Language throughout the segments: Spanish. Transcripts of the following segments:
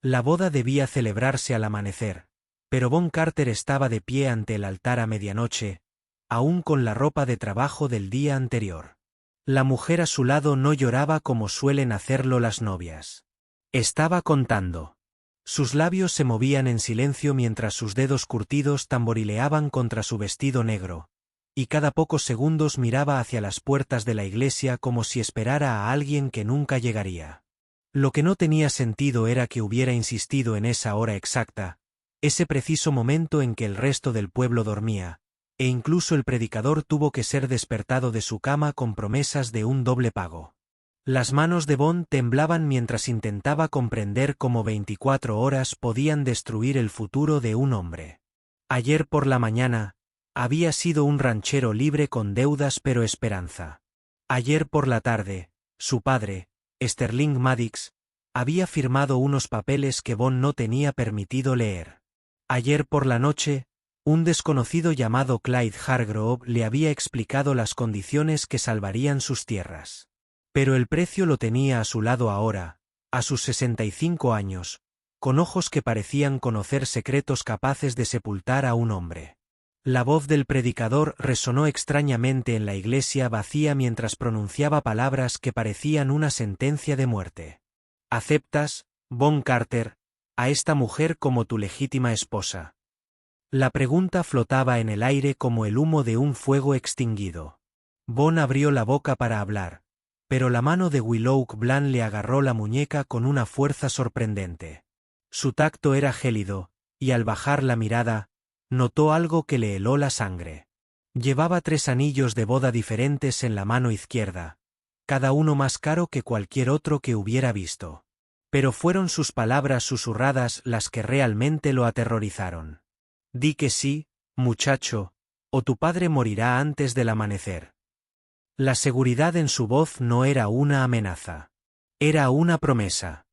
La boda debía celebrarse al amanecer, pero Bon Carter estaba de pie ante el altar a medianoche, aún con la ropa de trabajo del día anterior. La mujer a su lado no lloraba como suelen hacerlo las novias. Estaba contando. Sus labios se movían en silencio mientras sus dedos curtidos tamborileaban contra su vestido negro, y cada pocos segundos miraba hacia las puertas de la iglesia como si esperara a alguien que nunca llegaría. Lo que no tenía sentido era que hubiera insistido en esa hora exacta, ese preciso momento en que el resto del pueblo dormía, e incluso el predicador tuvo que ser despertado de su cama con promesas de un doble pago. Las manos de Bon temblaban mientras intentaba comprender cómo 24 horas podían destruir el futuro de un hombre. Ayer por la mañana, había sido un ranchero libre con deudas pero esperanza. Ayer por la tarde, su padre, Sterling Maddox, había firmado unos papeles que Bon no tenía permitido leer. Ayer por la noche, un desconocido llamado Clyde Hargrove le había explicado las condiciones que salvarían sus tierras. Pero el precio lo tenía a su lado ahora, a sus 65 años, con ojos que parecían conocer secretos capaces de sepultar a un hombre. La voz del predicador resonó extrañamente en la iglesia vacía mientras pronunciaba palabras que parecían una sentencia de muerte. ¿Aceptas, Bon Carter, a esta mujer como tu legítima esposa? La pregunta flotaba en el aire como el humo de un fuego extinguido. Bon abrió la boca para hablar, pero la mano de Willow Bland le agarró la muñeca con una fuerza sorprendente. Su tacto era gélido, y al bajar la mirada, notó algo que le heló la sangre. Llevaba 3 anillos de boda diferentes en la mano izquierda, cada uno más caro que cualquier otro que hubiera visto. Pero fueron sus palabras susurradas las que realmente lo aterrorizaron. Di que sí, muchacho, o tu padre morirá antes del amanecer. La seguridad en su voz no era una amenaza. Era una promesa.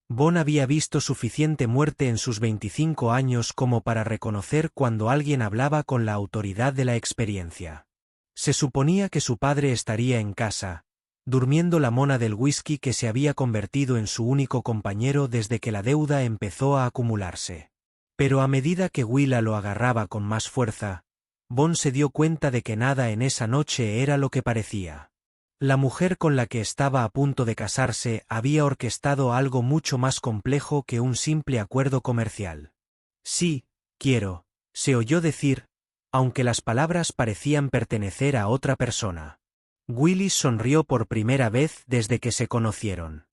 Bon había visto suficiente muerte en sus 25 años como para reconocer cuando alguien hablaba con la autoridad de la experiencia. Se suponía que su padre estaría en casa, durmiendo la mona del whisky que se había convertido en su único compañero desde que la deuda empezó a acumularse. Pero a medida que Willa lo agarraba con más fuerza, Bon se dio cuenta de que nada en esa noche era lo que parecía. La mujer con la que estaba a punto de casarse había orquestado algo mucho más complejo que un simple acuerdo comercial. Sí, quiero, se oyó decir, aunque las palabras parecían pertenecer a otra persona. Willis sonrió por primera vez desde que se conocieron.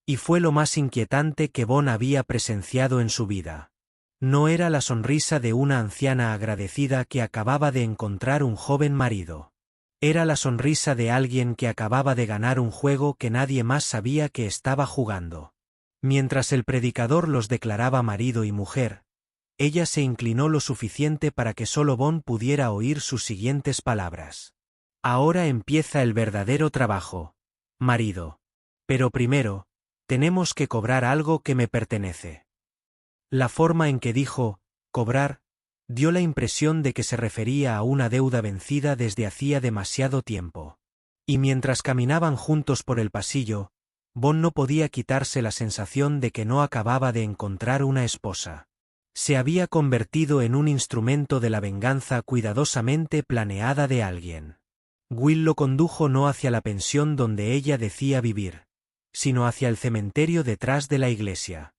Y fue lo más inquietante que Bon había presenciado en su vida. No era la sonrisa de una anciana agradecida que acababa de encontrar un joven marido. Era la sonrisa de alguien que acababa de ganar un juego que nadie más sabía que estaba jugando. Mientras el predicador los declaraba marido y mujer, ella se inclinó lo suficiente para que solo Bon pudiera oír sus siguientes palabras. Ahora empieza el verdadero trabajo, marido. Pero primero, tenemos que cobrar algo que me pertenece. La forma en que dijo, cobrar, dio la impresión de que se refería a una deuda vencida desde hacía demasiado tiempo. Y mientras caminaban juntos por el pasillo, Bon no podía quitarse la sensación de que no acababa de encontrar una esposa. Se había convertido en un instrumento de la venganza cuidadosamente planeada de alguien. Will lo condujo no hacia la pensión donde ella decía vivir, sino hacia el cementerio detrás de la iglesia.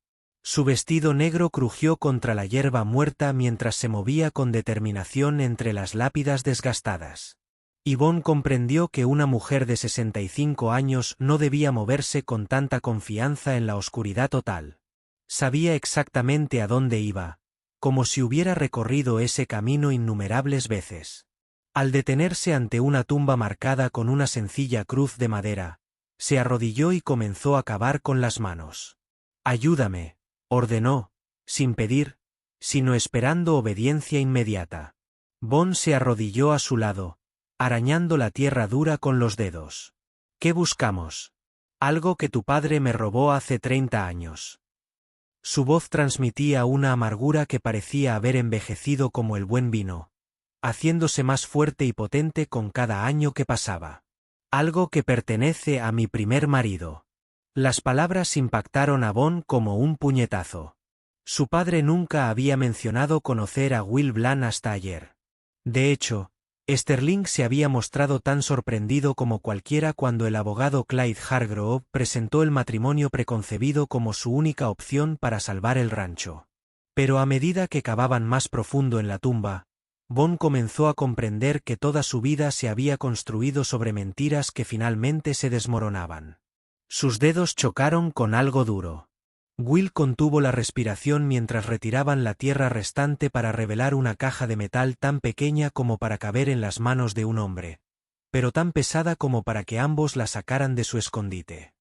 Su vestido negro crujió contra la hierba muerta mientras se movía con determinación entre las lápidas desgastadas. Y Bon comprendió que una mujer de 65 años no debía moverse con tanta confianza en la oscuridad total. Sabía exactamente a dónde iba, como si hubiera recorrido ese camino innumerables veces. Al detenerse ante una tumba marcada con una sencilla cruz de madera, se arrodilló y comenzó a cavar con las manos. «Ayúdame», ordenó, sin pedir, sino esperando obediencia inmediata. Bon se arrodilló a su lado, arañando la tierra dura con los dedos. «¿Qué buscamos?» «Algo que tu padre me robó hace 30 años». Su voz transmitía una amargura que parecía haber envejecido como el buen vino, haciéndose más fuerte y potente con cada año que pasaba. «Algo que pertenece a mi primer marido». Las palabras impactaron a Bon como un puñetazo. Su padre nunca había mencionado conocer a Will Bland hasta ayer. De hecho, Sterling se había mostrado tan sorprendido como cualquiera cuando el abogado Clyde Hargrove presentó el matrimonio preconcebido como su única opción para salvar el rancho. Pero a medida que cavaban más profundo en la tumba, Bond comenzó a comprender que toda su vida se había construido sobre mentiras que finalmente se desmoronaban. Sus dedos chocaron con algo duro. Will contuvo la respiración mientras retiraban la tierra restante para revelar una caja de metal tan pequeña como para caber en las manos de un hombre, pero tan pesada como para que ambos la sacaran de su escondite.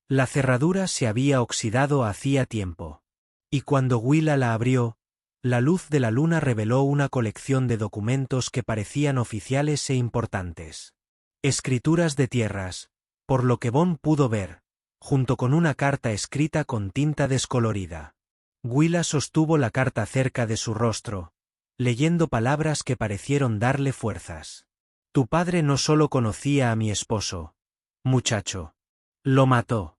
La cerradura se había oxidado hacía tiempo. Y cuando Will la abrió, la luz de la luna reveló una colección de documentos que parecían oficiales e importantes. Escrituras de tierras, por lo que Bond pudo ver, junto con una carta escrita con tinta descolorida. Willa sostuvo la carta cerca de su rostro, leyendo palabras que parecieron darle fuerzas. Tu padre no solo conocía a mi esposo, muchacho. Lo mató.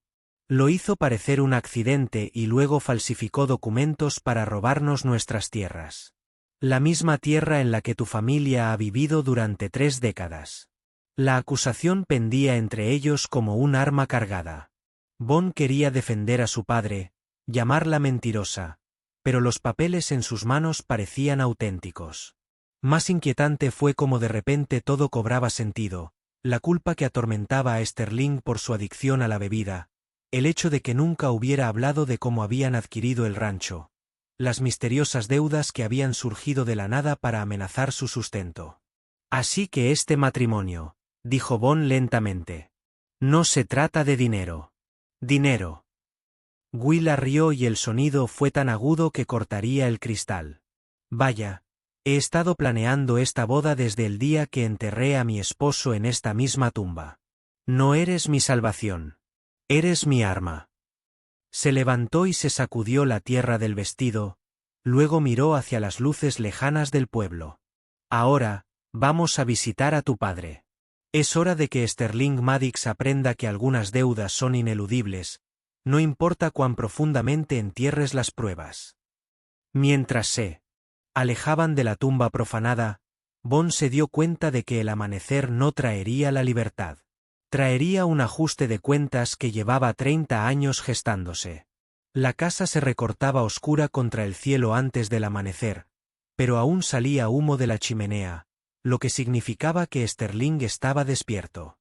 Lo hizo parecer un accidente y luego falsificó documentos para robarnos nuestras tierras. La misma tierra en la que tu familia ha vivido durante 3 décadas. La acusación pendía entre ellos como un arma cargada. Bond quería defender a su padre, llamarla mentirosa, pero los papeles en sus manos parecían auténticos. Más inquietante fue cómo de repente todo cobraba sentido, la culpa que atormentaba a Sterling por su adicción a la bebida, el hecho de que nunca hubiera hablado de cómo habían adquirido el rancho, las misteriosas deudas que habían surgido de la nada para amenazar su sustento. Así que este matrimonio, dijo Bond lentamente. No se trata de dinero. Dinero. Will rió y el sonido fue tan agudo que cortaría el cristal. Vaya, he estado planeando esta boda desde el día que enterré a mi esposo en esta misma tumba. No eres mi salvación. Eres mi arma. Se levantó y se sacudió la tierra del vestido, luego miró hacia las luces lejanas del pueblo. Ahora, vamos a visitar a tu padre. Es hora de que Sterling Maddox aprenda que algunas deudas son ineludibles, no importa cuán profundamente entierres las pruebas. Mientras se alejaban de la tumba profanada, Bond se dio cuenta de que el amanecer no traería la libertad. Traería un ajuste de cuentas que llevaba 30 años gestándose. La casa se recortaba oscura contra el cielo antes del amanecer, pero aún salía humo de la chimenea, lo que significaba que Sterling estaba despierto.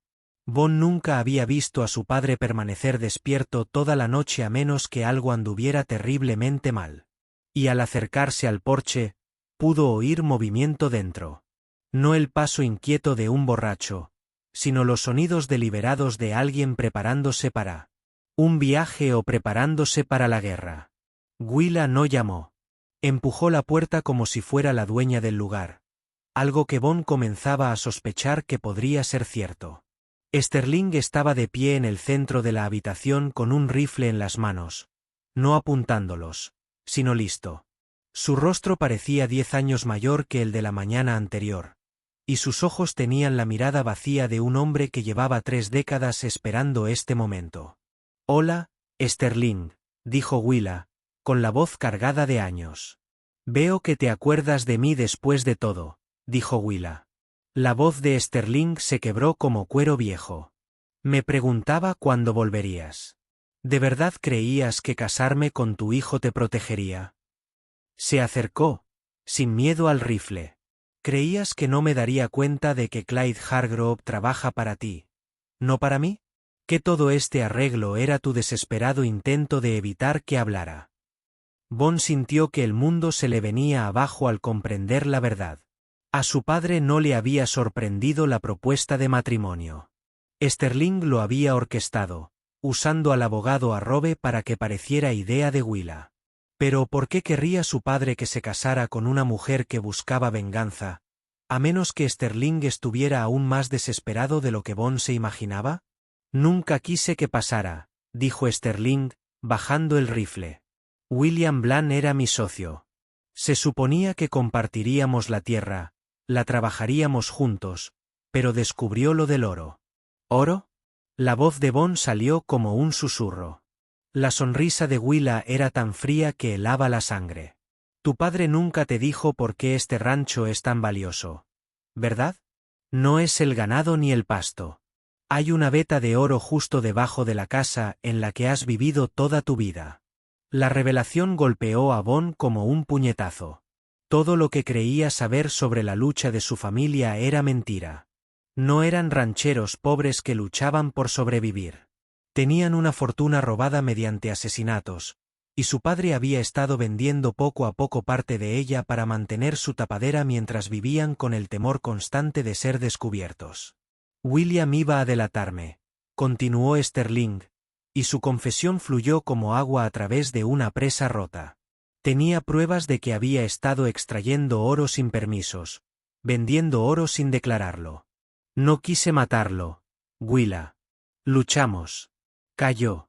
Bond nunca había visto a su padre permanecer despierto toda la noche a menos que algo anduviera terriblemente mal. Y al acercarse al porche, pudo oír movimiento dentro. No el paso inquieto de un borracho, sino los sonidos deliberados de alguien preparándose para un viaje o preparándose para la guerra. Willa no llamó. Empujó la puerta como si fuera la dueña del lugar. Algo que Bond comenzaba a sospechar que podría ser cierto. Sterling estaba de pie en el centro de la habitación con un rifle en las manos, no apuntándolos, sino listo. Su rostro parecía 10 años mayor que el de la mañana anterior, y sus ojos tenían la mirada vacía de un hombre que llevaba 3 décadas esperando este momento. Hola, Sterling, dijo Willa, con la voz cargada de años. Veo que te acuerdas de mí después de todo, dijo Willa. La voz de Sterling se quebró como cuero viejo. Me preguntaba cuándo volverías. ¿De verdad creías que casarme con tu hijo te protegería? Se acercó, sin miedo al rifle. ¿Creías que no me daría cuenta de que Clyde Hargrove trabaja para ti, no para mí? ¿Que todo este arreglo era tu desesperado intento de evitar que hablara? Bond sintió que el mundo se le venía abajo al comprender la verdad. A su padre no le había sorprendido la propuesta de matrimonio. Sterling lo había orquestado, usando al abogado Arrobe para que pareciera idea de Willa. Pero ¿por qué querría su padre que se casara con una mujer que buscaba venganza, a menos que Sterling estuviera aún más desesperado de lo que Bond se imaginaba? Nunca quise que pasara, dijo Sterling, bajando el rifle. William Bland era mi socio. Se suponía que compartiríamos la tierra, la trabajaríamos juntos, pero descubrió lo del oro. ¿Oro? La voz de Bond salió como un susurro. La sonrisa de Willa era tan fría que helaba la sangre. Tu padre nunca te dijo por qué este rancho es tan valioso, ¿verdad? No es el ganado ni el pasto. Hay una veta de oro justo debajo de la casa en la que has vivido toda tu vida. La revelación golpeó a Bon como un puñetazo. Todo lo que creía saber sobre la lucha de su familia era mentira. No eran rancheros pobres que luchaban por sobrevivir. Tenían una fortuna robada mediante asesinatos, y su padre había estado vendiendo poco a poco parte de ella para mantener su tapadera mientras vivían con el temor constante de ser descubiertos. William iba a delatarme, continuó Sterling, y su confesión fluyó como agua a través de una presa rota. Tenía pruebas de que había estado extrayendo oro sin permisos, vendiendo oro sin declararlo. No quise matarlo, Willa. Luchamos. Cayó.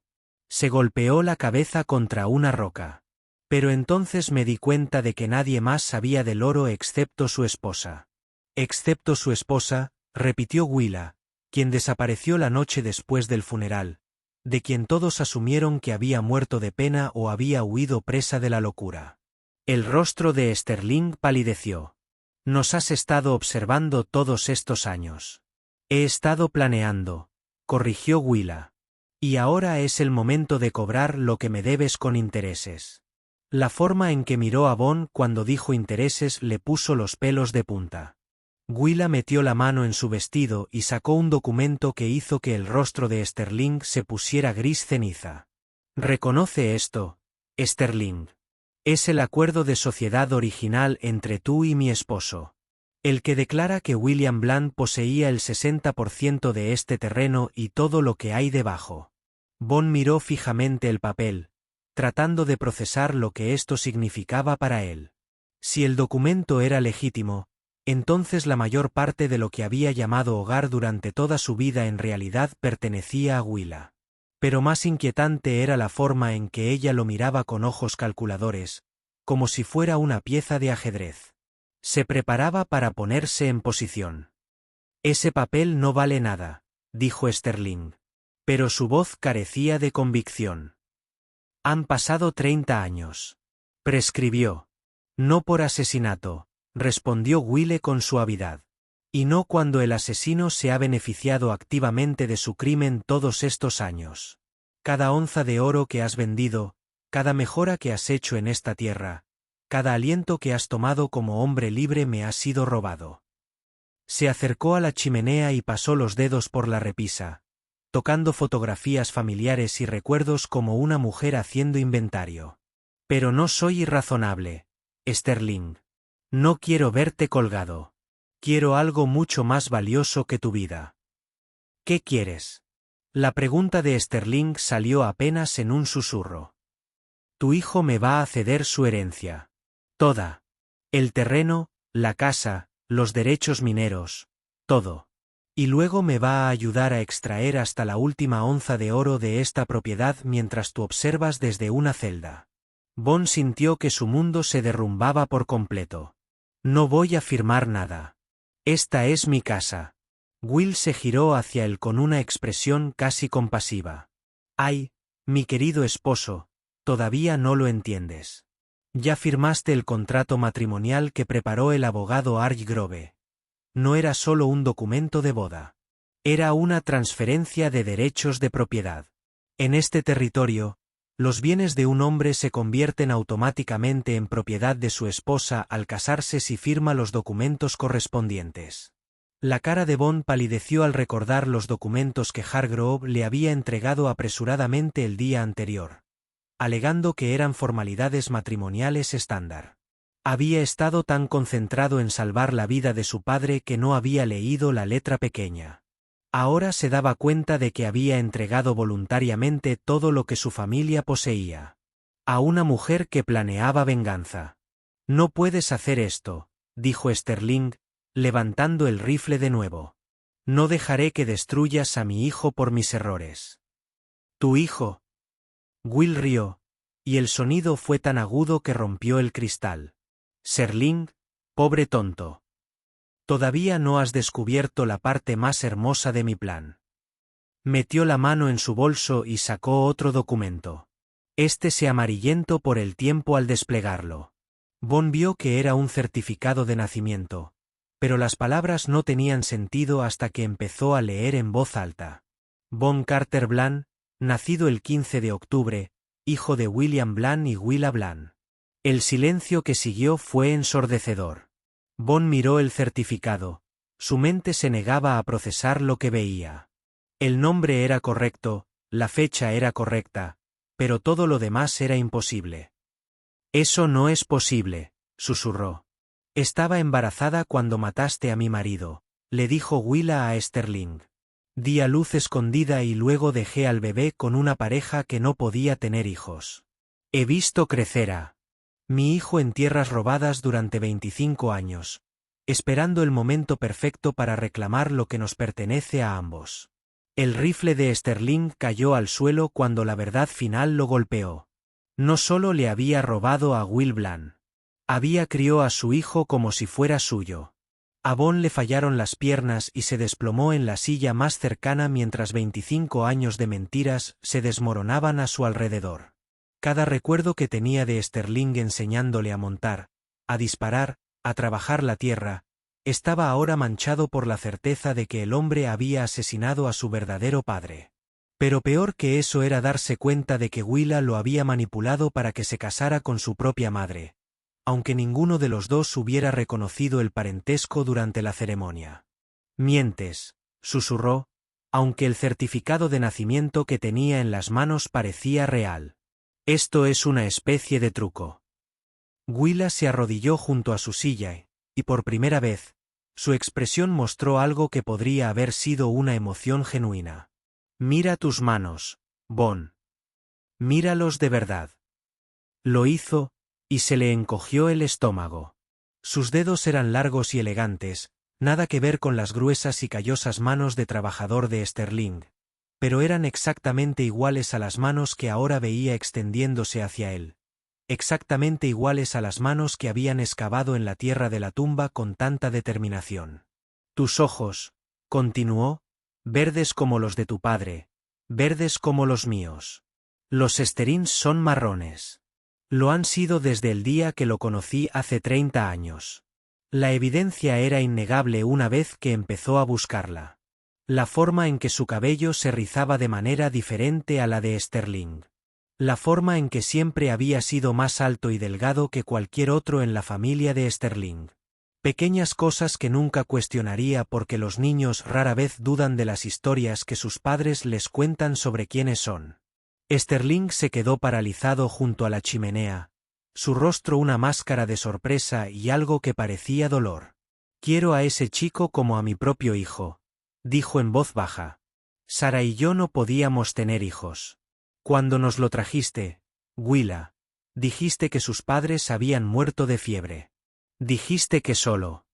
Se golpeó la cabeza contra una roca. Pero entonces me di cuenta de que nadie más sabía del oro excepto su esposa. Excepto su esposa, repitió Willa, quien desapareció la noche después del funeral, de quien todos asumieron que había muerto de pena o había huido presa de la locura. El rostro de Sterling palideció. Nos has estado observando todos estos años. He estado planeando, corrigió Willa. Y ahora es el momento de cobrar lo que me debes con intereses. La forma en que miró a Bon cuando dijo intereses le puso los pelos de punta. Willa metió la mano en su vestido y sacó un documento que hizo que el rostro de Sterling se pusiera gris ceniza. Reconoce esto, Sterling. Es el acuerdo de sociedad original entre tú y mi esposo. El que declara que William Bland poseía el 60% de este terreno y todo lo que hay debajo. Bon miró fijamente el papel, tratando de procesar lo que esto significaba para él. Si el documento era legítimo, entonces la mayor parte de lo que había llamado hogar durante toda su vida en realidad pertenecía a Willa. Pero más inquietante era la forma en que ella lo miraba con ojos calculadores, como si fuera una pieza de ajedrez. Se preparaba para ponerse en posición. Ese papel no vale nada, dijo Sterling. Pero su voz carecía de convicción. Han pasado 30 años. Prescribió. No por asesinato, respondió Wille con suavidad. Y no cuando el asesino se ha beneficiado activamente de su crimen todos estos años. Cada onza de oro que has vendido, cada mejora que has hecho en esta tierra, cada aliento que has tomado como hombre libre me ha sido robado. Se acercó a la chimenea y pasó los dedos por la repisa, tocando fotografías familiares y recuerdos como una mujer haciendo inventario. Pero no soy irrazonable, Sterling. No quiero verte colgado. Quiero algo mucho más valioso que tu vida. ¿Qué quieres? La pregunta de Sterling salió apenas en un susurro. Tu hijo me va a ceder su herencia. Toda. El terreno, la casa, los derechos mineros, todo. Y luego me va a ayudar a extraer hasta la última onza de oro de esta propiedad mientras tú observas desde una celda. Bon sintió que su mundo se derrumbaba por completo. No voy a firmar nada. Esta es mi casa. Will se giró hacia él con una expresión casi compasiva. Ay, mi querido esposo, todavía no lo entiendes. Ya firmaste el contrato matrimonial que preparó el abogado Arch Grove. No era solo un documento de boda. Era una transferencia de derechos de propiedad. En este territorio, los bienes de un hombre se convierten automáticamente en propiedad de su esposa al casarse si firma los documentos correspondientes. La cara de Bon palideció al recordar los documentos que Hargrove le había entregado apresuradamente el día anterior, alegando que eran formalidades matrimoniales estándar. Había estado tan concentrado en salvar la vida de su padre que no había leído la letra pequeña. Ahora se daba cuenta de que había entregado voluntariamente todo lo que su familia poseía. A una mujer que planeaba venganza. No puedes hacer esto, dijo Sterling, levantando el rifle de nuevo. No dejaré que destruyas a mi hijo por mis errores. ¿Tu hijo? Will rió, y el sonido fue tan agudo que rompió el cristal. Serling, pobre tonto. Todavía no has descubierto la parte más hermosa de mi plan. Metió la mano en su bolso y sacó otro documento. Este se amarillento por el tiempo al desplegarlo. Bon vio que era un certificado de nacimiento, pero las palabras no tenían sentido hasta que empezó a leer en voz alta. Bon Carter Bland, nacido el 15 de octubre, hijo de William Bland y Willa Bland. El silencio que siguió fue ensordecedor. Bon miró el certificado. Su mente se negaba a procesar lo que veía. El nombre era correcto, la fecha era correcta, pero todo lo demás era imposible. Eso no es posible, susurró. Estaba embarazada cuando mataste a mi marido, le dijo Willa a Sterling. Di a luz escondida y luego dejé al bebé con una pareja que no podía tener hijos. He visto crecer a mi hijo en tierras robadas durante 25 años, esperando el momento perfecto para reclamar lo que nos pertenece a ambos. El rifle de Sterling cayó al suelo cuando la verdad final lo golpeó. No solo le había robado a Will Bland. Crió a su hijo como si fuera suyo. A Bon le fallaron las piernas y se desplomó en la silla más cercana mientras 25 años de mentiras se desmoronaban a su alrededor. Cada recuerdo que tenía de Sterling enseñándole a montar, a disparar, a trabajar la tierra, estaba ahora manchado por la certeza de que el hombre había asesinado a su verdadero padre. Pero peor que eso era darse cuenta de que Willa lo había manipulado para que se casara con su propia madre, aunque ninguno de los dos hubiera reconocido el parentesco durante la ceremonia. Mientes, susurró, aunque el certificado de nacimiento que tenía en las manos parecía real. Esto es una especie de truco. Willa se arrodilló junto a su silla y por primera vez, su expresión mostró algo que podría haber sido una emoción genuina. Mira tus manos, Bon. Míralos de verdad. Lo hizo, y se le encogió el estómago. Sus dedos eran largos y elegantes, nada que ver con las gruesas y callosas manos de trabajador de Sterling, pero eran exactamente iguales a las manos que ahora veía extendiéndose hacia él, exactamente iguales a las manos que habían excavado en la tierra de la tumba con tanta determinación. Tus ojos, continuó, verdes como los de tu padre, verdes como los míos. Los Sterins son marrones. Lo han sido desde el día que lo conocí hace 30 años. La evidencia era innegable una vez que empezó a buscarla. La forma en que su cabello se rizaba de manera diferente a la de Sterling. La forma en que siempre había sido más alto y delgado que cualquier otro en la familia de Sterling. Pequeñas cosas que nunca cuestionaría porque los niños rara vez dudan de las historias que sus padres les cuentan sobre quiénes son. Sterling se quedó paralizado junto a la chimenea, su rostro una máscara de sorpresa y algo que parecía dolor. Quiero a ese chico como a mi propio hijo, dijo en voz baja. Sara y yo no podíamos tener hijos. Cuando nos lo trajiste, Willa, dijiste que sus padres habían muerto de fiebre. Dijiste que solo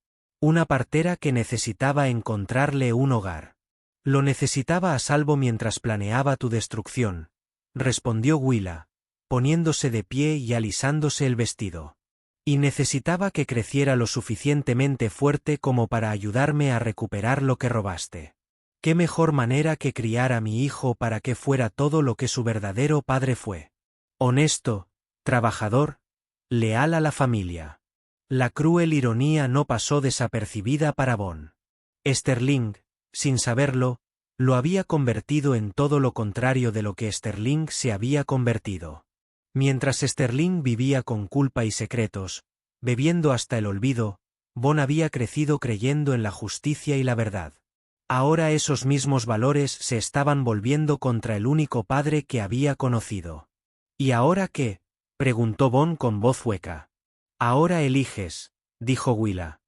una partera que necesitaba encontrarle un hogar. Lo necesitaba a salvo mientras planeaba tu destrucción, respondió Willa, poniéndose de pie y alisándose el vestido. Y necesitaba que creciera lo suficientemente fuerte como para ayudarme a recuperar lo que robaste. ¿Qué mejor manera que criar a mi hijo para que fuera todo lo que su verdadero padre fue? Honesto, trabajador, leal a la familia. La cruel ironía no pasó desapercibida para Bon. Sterling, sin saberlo, lo había convertido en todo lo contrario de lo que Sterling se había convertido. Mientras Sterling vivía con culpa y secretos, bebiendo hasta el olvido, Bon había crecido creyendo en la justicia y la verdad. Ahora esos mismos valores se estaban volviendo contra el único padre que había conocido. ¿Y ahora qué?, preguntó Bon con voz hueca. Ahora eliges, dijo Willa.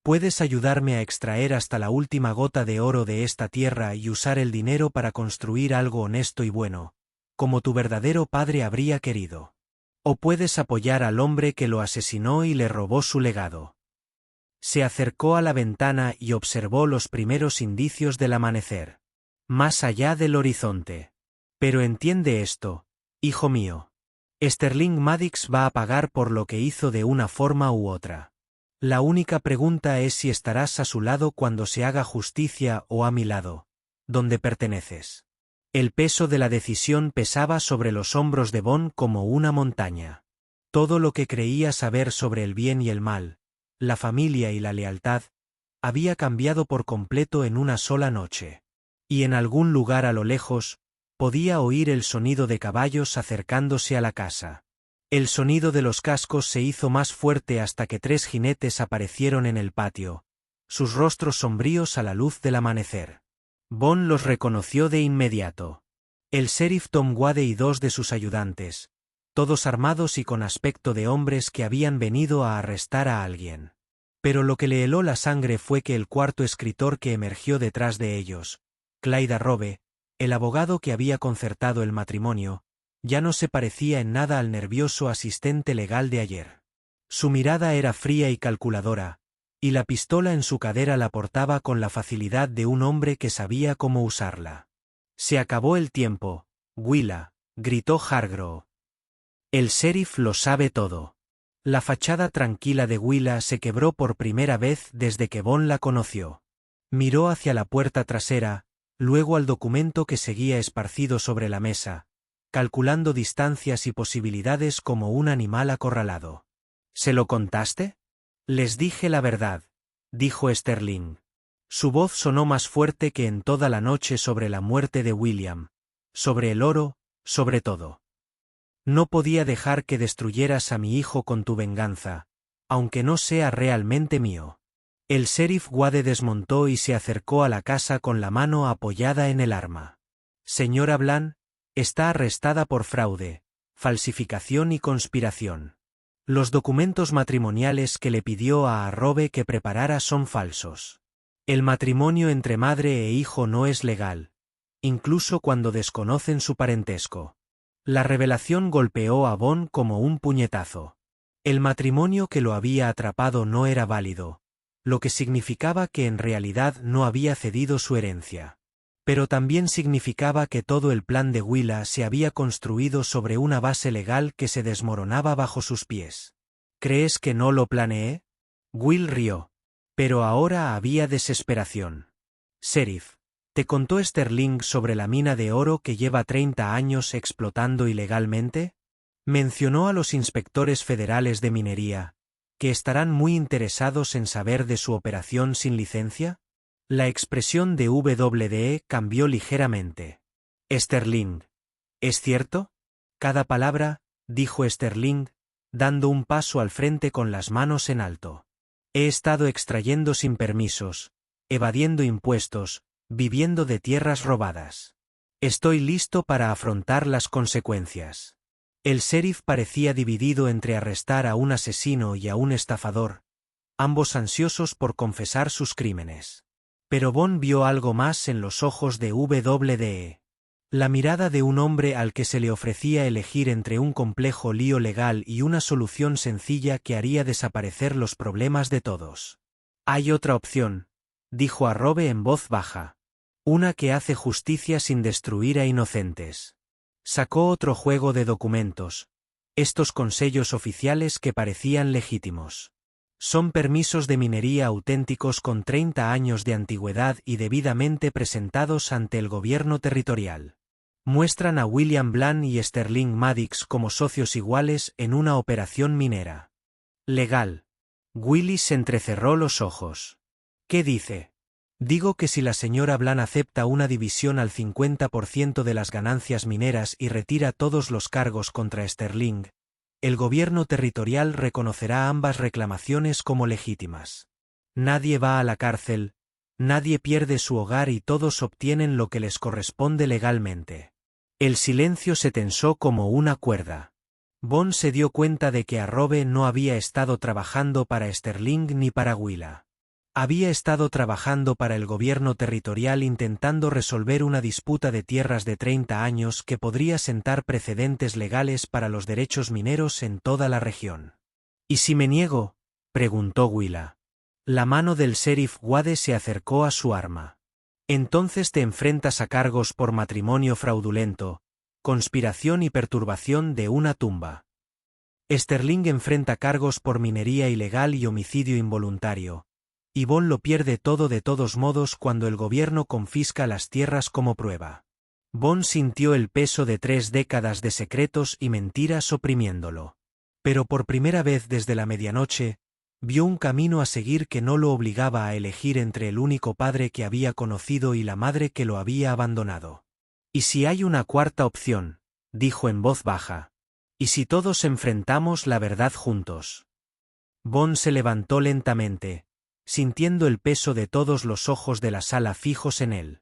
Puedes ayudarme a extraer hasta la última gota de oro de esta tierra y usar el dinero para construir algo honesto y bueno, como tu verdadero padre habría querido. O puedes apoyar al hombre que lo asesinó y le robó su legado. Se acercó a la ventana y observó los primeros indicios del amanecer. Más allá del horizonte. Pero entiende esto, hijo mío. Sterling Maddox va a pagar por lo que hizo de una forma u otra. La única pregunta es si estarás a su lado cuando se haga justicia o a mi lado, donde perteneces. El peso de la decisión pesaba sobre los hombros de Bond como una montaña. Todo lo que creía saber sobre el bien y el mal, la familia y la lealtad, había cambiado por completo en una sola noche. Y en algún lugar a lo lejos, podía oír el sonido de caballos acercándose a la casa. El sonido de los cascos se hizo más fuerte hasta que 3 jinetes aparecieron en el patio, sus rostros sombríos a la luz del amanecer. Bond los reconoció de inmediato. El sheriff Tom Wade y 2 de sus ayudantes, todos armados y con aspecto de hombres que habían venido a arrestar a alguien. Pero lo que le heló la sangre fue que el cuarto escritor que emergió detrás de ellos, Clyde Arrobe, el abogado que había concertado el matrimonio, ya no se parecía en nada al nervioso asistente legal de ayer. Su mirada era fría y calculadora, y la pistola en su cadera la portaba con la facilidad de un hombre que sabía cómo usarla. «Se acabó el tiempo, Willa», gritó Hargrove. «El sheriff lo sabe todo». La fachada tranquila de Willa se quebró por primera vez desde que Bond la conoció. Miró hacia la puerta trasera, luego al documento que seguía esparcido sobre la mesa, calculando distancias y posibilidades como un animal acorralado. «¿Se lo contaste?» «Les dije la verdad», dijo Sterling. Su voz sonó más fuerte que en toda la noche sobre la muerte de William, sobre el oro, sobre todo. «No podía dejar que destruyeras a mi hijo con tu venganza, aunque no sea realmente mío». El sheriff Wade desmontó y se acercó a la casa con la mano apoyada en el arma. «Señora Bland, está arrestada por fraude, falsificación y conspiración. Los documentos matrimoniales que le pidió a Arrobe que preparara son falsos. El matrimonio entre madre e hijo no es legal, incluso cuando desconocen su parentesco». La revelación golpeó a Bond como un puñetazo. El matrimonio que lo había atrapado no era válido, lo que significaba que en realidad no había cedido su herencia. Pero también significaba que todo el plan de Willa se había construido sobre una base legal que se desmoronaba bajo sus pies. «¿Crees que no lo planeé?» Will rió. Pero ahora había desesperación. «Sheriff, ¿te contó Sterling sobre la mina de oro que lleva 30 años explotando ilegalmente?» Mencionó a los inspectores federales de minería, que estarán muy interesados en saber de su operación sin licencia. La expresión de WDE cambió ligeramente. «Sterling, ¿es cierto?» «Cada palabra», dijo Sterling, dando un paso al frente con las manos en alto. «He estado extrayendo sin permisos, evadiendo impuestos, viviendo de tierras robadas. Estoy listo para afrontar las consecuencias». El sheriff parecía dividido entre arrestar a un asesino y a un estafador, ambos ansiosos por confesar sus crímenes. Pero Bond vio algo más en los ojos de WDE. La mirada de un hombre al que se le ofrecía elegir entre un complejo lío legal y una solución sencilla que haría desaparecer los problemas de todos. «Hay otra opción», dijo Arrobe en voz baja. «Una que hace justicia sin destruir a inocentes». Sacó otro juego de documentos, estos con sellos oficiales que parecían legítimos. «Son permisos de minería auténticos con 30 años de antigüedad y debidamente presentados ante el gobierno territorial. Muestran a William Bland y Sterling Maddox como socios iguales en una operación minera. Legal». Willis entrecerró los ojos. «¿Qué dice?» «Digo que si la señora Bland acepta una división al 50% de las ganancias mineras y retira todos los cargos contra Sterling, el gobierno territorial reconocerá ambas reclamaciones como legítimas. Nadie va a la cárcel, nadie pierde su hogar y todos obtienen lo que les corresponde legalmente». El silencio se tensó como una cuerda. Bond se dio cuenta de que Arrobe no había estado trabajando para Sterling ni para Willa. Había estado trabajando para el gobierno territorial intentando resolver una disputa de tierras de 30 años que podría sentar precedentes legales para los derechos mineros en toda la región. «¿Y si me niego?», preguntó Willa. La mano del sheriff Wade se acercó a su arma. «Entonces te enfrentas a cargos por matrimonio fraudulento, conspiración y perturbación de una tumba. Sterling enfrenta cargos por minería ilegal y homicidio involuntario. Y Bond lo pierde todo de todos modos cuando el gobierno confisca las tierras como prueba. Bond sintió el peso de 3 décadas de secretos y mentiras oprimiéndolo. Pero por primera vez desde la medianoche, vio un camino a seguir que no lo obligaba a elegir entre el único padre que había conocido y la madre que lo había abandonado. «¿Y si hay una cuarta opción?», dijo en voz baja. «¿Y si todos enfrentamos la verdad juntos?». Bond se levantó lentamente, sintiendo el peso de todos los ojos de la sala fijos en él.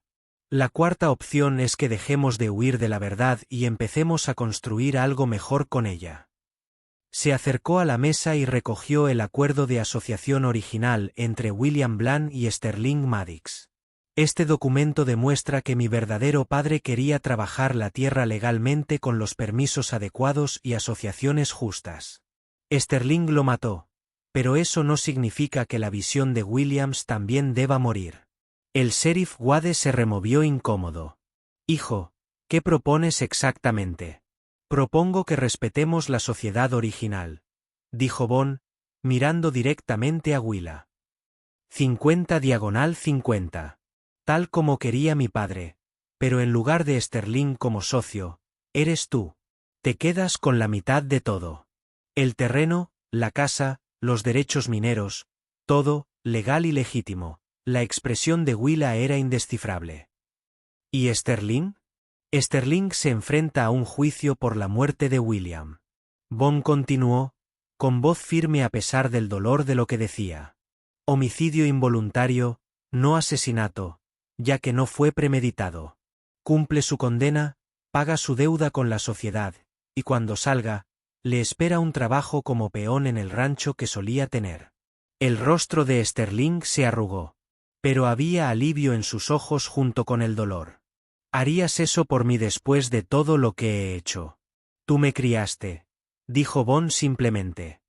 «La cuarta opción es que dejemos de huir de la verdad y empecemos a construir algo mejor con ella». Se acercó a la mesa y recogió el acuerdo de asociación original entre William Bland y Sterling Maddox. «Este documento demuestra que mi verdadero padre quería trabajar la tierra legalmente con los permisos adecuados y asociaciones justas. Sterling lo mató, pero eso no significa que la visión de Williams también deba morir». El sheriff Wade se removió incómodo. «Hijo, ¿qué propones exactamente?». «Propongo que respetemos la sociedad original», dijo Bond, mirando directamente a Willa. 50/50. Tal como quería mi padre, pero en lugar de Sterling como socio, eres tú. Te quedas con la mitad de todo. El terreno, la casa, los derechos mineros, todo, legal y legítimo. La expresión de Willa era indescifrable. ¿Y Sterling? Sterling se enfrenta a un juicio por la muerte de William. Bond continuó, con voz firme a pesar del dolor de lo que decía. Homicidio involuntario, no asesinato, ya que no fue premeditado. Cumple su condena, paga su deuda con la sociedad, y cuando salga, le espera un trabajo como peón en el rancho que solía tener. El rostro de Sterling se arrugó, pero había alivio en sus ojos junto con el dolor. «¿Harías eso por mí después de todo lo que he hecho? Tú me criaste», dijo Bond simplemente.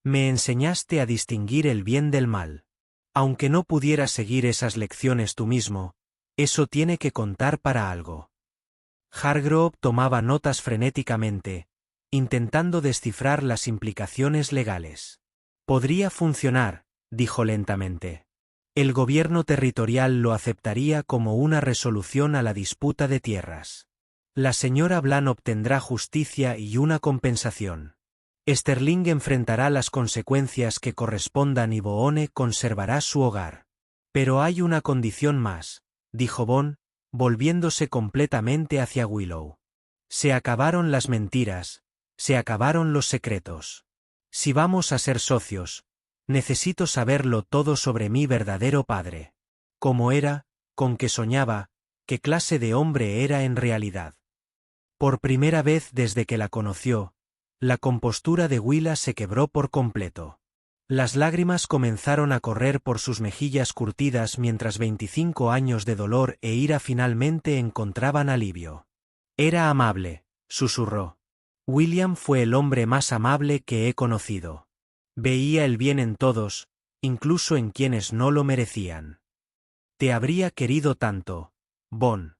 «Me enseñaste a distinguir el bien del mal. Aunque no pudieras seguir esas lecciones tú mismo, eso tiene que contar para algo». Hargrove tomaba notas frenéticamente, intentando descifrar las implicaciones legales. «Podría funcionar», dijo lentamente. «El gobierno territorial lo aceptaría como una resolución a la disputa de tierras. La señora Bland obtendrá justicia y una compensación. Sterling enfrentará las consecuencias que correspondan y Boone conservará su hogar. Pero hay una condición más», dijo Bond, volviéndose completamente hacia Willow. «Se acabaron las mentiras, se acabaron los secretos. Si vamos a ser socios, necesito saberlo todo sobre mi verdadero padre. Cómo era, con qué soñaba, qué clase de hombre era en realidad». Por primera vez desde que la conoció, la compostura de Willa se quebró por completo. Las lágrimas comenzaron a correr por sus mejillas curtidas mientras 25 años de dolor e ira finalmente encontraban alivio. «Era amable», susurró. «William fue el hombre más amable que he conocido. Veía el bien en todos, incluso en quienes no lo merecían. Te habría querido tanto, Bond».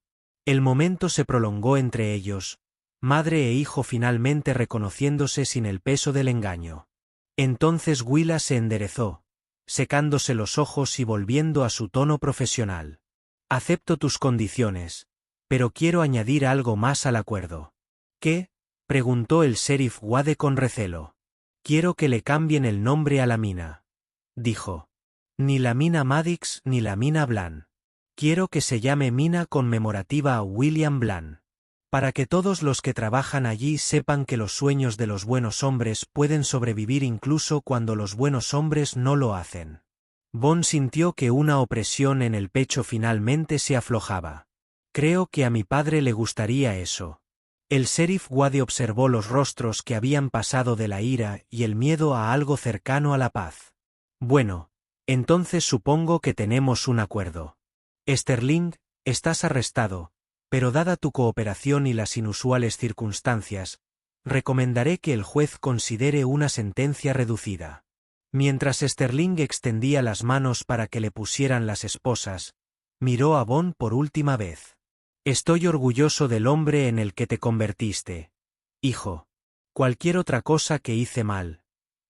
El momento se prolongó entre ellos, madre e hijo finalmente reconociéndose sin el peso del engaño. Entonces Willa se enderezó, secándose los ojos y volviendo a su tono profesional. «Acepto tus condiciones, pero quiero añadir algo más al acuerdo». «¿Qué?», preguntó el sheriff Wade con recelo. «Quiero que le cambien el nombre a la mina», dijo. «Ni la mina Maddox ni la mina Bland. Quiero que se llame mina conmemorativa a William Bland. Para que todos los que trabajan allí sepan que los sueños de los buenos hombres pueden sobrevivir incluso cuando los buenos hombres no lo hacen». Bond sintió que una opresión en el pecho finalmente se aflojaba. «Creo que a mi padre le gustaría eso». El sheriff Wade observó los rostros que habían pasado de la ira y el miedo a algo cercano a la paz. «Bueno, entonces supongo que tenemos un acuerdo. Sterling, estás arrestado, pero dada tu cooperación y las inusuales circunstancias, recomendaré que el juez considere una sentencia reducida». Mientras Sterling extendía las manos para que le pusieran las esposas, miró a Bond por última vez. «Estoy orgulloso del hombre en el que te convertiste, hijo. Cualquier otra cosa que hice mal,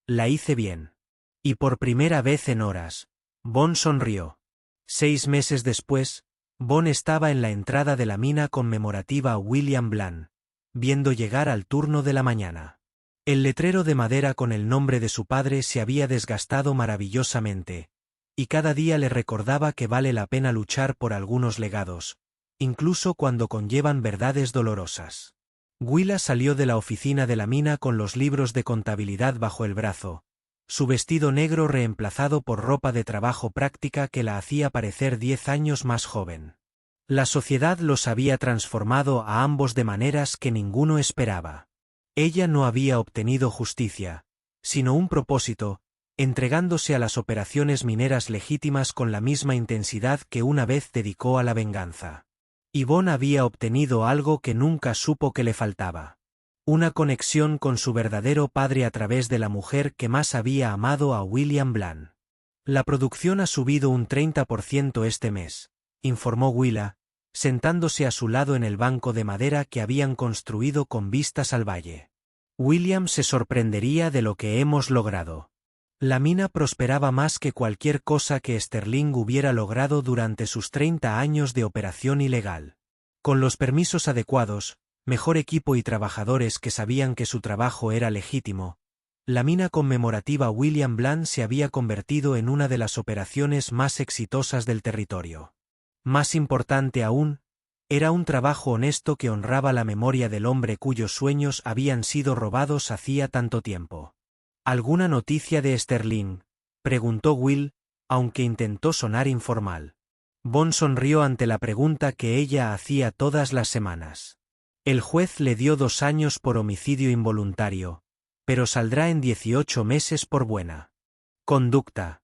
la hice bien». Y por primera vez en horas, Bond sonrió. 6 meses después, Bon estaba en la entrada de la mina conmemorativa William Bland, viendo llegar al turno de la mañana. El letrero de madera con el nombre de su padre se había desgastado maravillosamente, y cada día le recordaba que vale la pena luchar por algunos legados, incluso cuando conllevan verdades dolorosas. Willa salió de la oficina de la mina con los libros de contabilidad bajo el brazo, su vestido negro reemplazado por ropa de trabajo práctica que la hacía parecer 10 años más joven. La sociedad los había transformado a ambos de maneras que ninguno esperaba. Ella no había obtenido justicia, sino un propósito, entregándose a las operaciones mineras legítimas con la misma intensidad que una vez dedicó a la venganza. Y Bon había obtenido algo que nunca supo que le faltaba. Una conexión con su verdadero padre a través de la mujer que más había amado a William Bland. La producción ha subido un 30% este mes, informó Willa, sentándose a su lado en el banco de madera que habían construido con vistas al valle. William se sorprendería de lo que hemos logrado. La mina prosperaba más que cualquier cosa que Sterling hubiera logrado durante sus 30 años de operación ilegal. Con los permisos adecuados, mejor equipo y trabajadores que sabían que su trabajo era legítimo, la mina conmemorativa William Bland se había convertido en una de las operaciones más exitosas del territorio. Más importante aún, era un trabajo honesto que honraba la memoria del hombre cuyos sueños habían sido robados hacía tanto tiempo. ¿Alguna noticia de Sterling?, preguntó Will, aunque intentó sonar informal. Bon sonrió ante la pregunta que ella hacía todas las semanas. El juez le dio 2 años por homicidio involuntario, pero saldrá en 18 meses por buena conducta.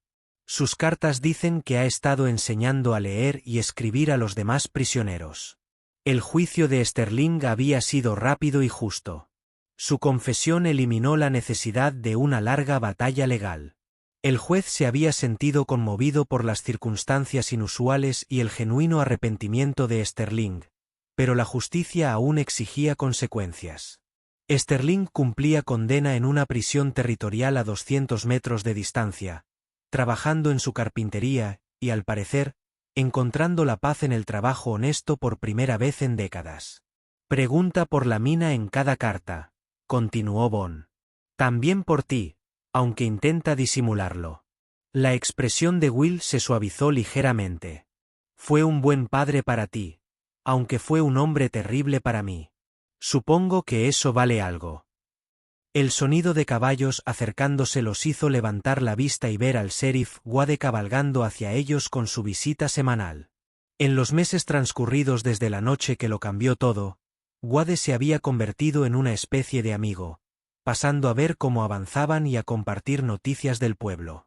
Sus cartas dicen que ha estado enseñando a leer y escribir a los demás prisioneros. El juicio de Sterling había sido rápido y justo. Su confesión eliminó la necesidad de una larga batalla legal. El juez se había sentido conmovido por las circunstancias inusuales y el genuino arrepentimiento de Sterling, pero la justicia aún exigía consecuencias. Sterling cumplía condena en una prisión territorial a 200 metros de distancia, trabajando en su carpintería y, al parecer, encontrando la paz en el trabajo honesto por primera vez en décadas. Pregunta por la mina en cada carta, continuó Bon. También por ti, aunque intenta disimularlo. La expresión de Will se suavizó ligeramente. Fue un buen padre para ti, aunque fue un hombre terrible para mí. Supongo que eso vale algo. El sonido de caballos acercándose los hizo levantar la vista y ver al sheriff Wade cabalgando hacia ellos con su visita semanal. En los meses transcurridos desde la noche que lo cambió todo, Wade se había convertido en una especie de amigo, pasando a ver cómo avanzaban y a compartir noticias del pueblo.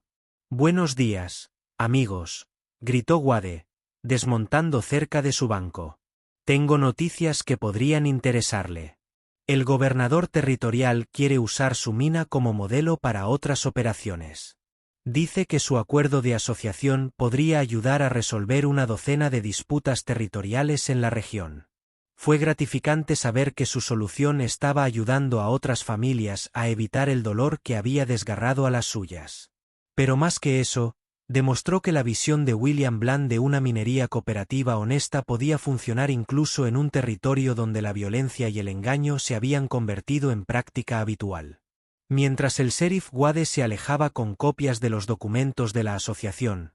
«Buenos días, amigos», gritó Wade, desmontando cerca de su banco. «Tengo noticias que podrían interesarle. El gobernador territorial quiere usar su mina como modelo para otras operaciones. Dice que su acuerdo de asociación podría ayudar a resolver una docena de disputas territoriales en la región. Fue gratificante saber que su solución estaba ayudando a otras familias a evitar el dolor que había desgarrado a las suyas. Pero más que eso, demostró que la visión de William Bland de una minería cooperativa honesta podía funcionar incluso en un territorio donde la violencia y el engaño se habían convertido en práctica habitual. Mientras el sheriff Wade se alejaba con copias de los documentos de la asociación,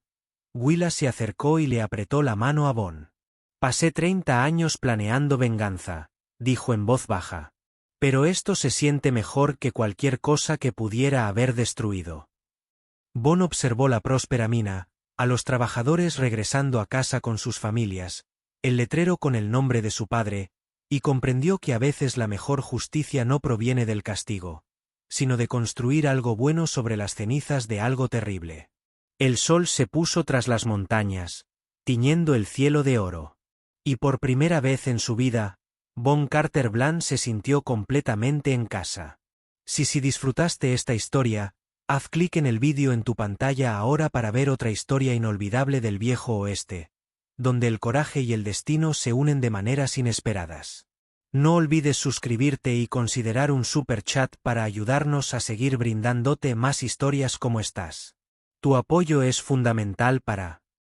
Willa se acercó y le apretó la mano a Bon. «Pasé 30 años planeando venganza», dijo en voz baja. «Pero esto se siente mejor que cualquier cosa que pudiera haber destruido». Bon observó la próspera mina, a los trabajadores regresando a casa con sus familias, el letrero con el nombre de su padre, y comprendió que a veces la mejor justicia no proviene del castigo, sino de construir algo bueno sobre las cenizas de algo terrible. El sol se puso tras las montañas, tiñendo el cielo de oro. Y por primera vez en su vida, Bon Carter Bland se sintió completamente en casa. Si disfrutaste esta historia, haz clic en el vídeo en tu pantalla ahora para ver otra historia inolvidable del viejo oeste, donde el coraje y el destino se unen de maneras inesperadas. No olvides suscribirte y considerar un super chat para ayudarnos a seguir brindándote más historias como estas. Tu apoyo es fundamental para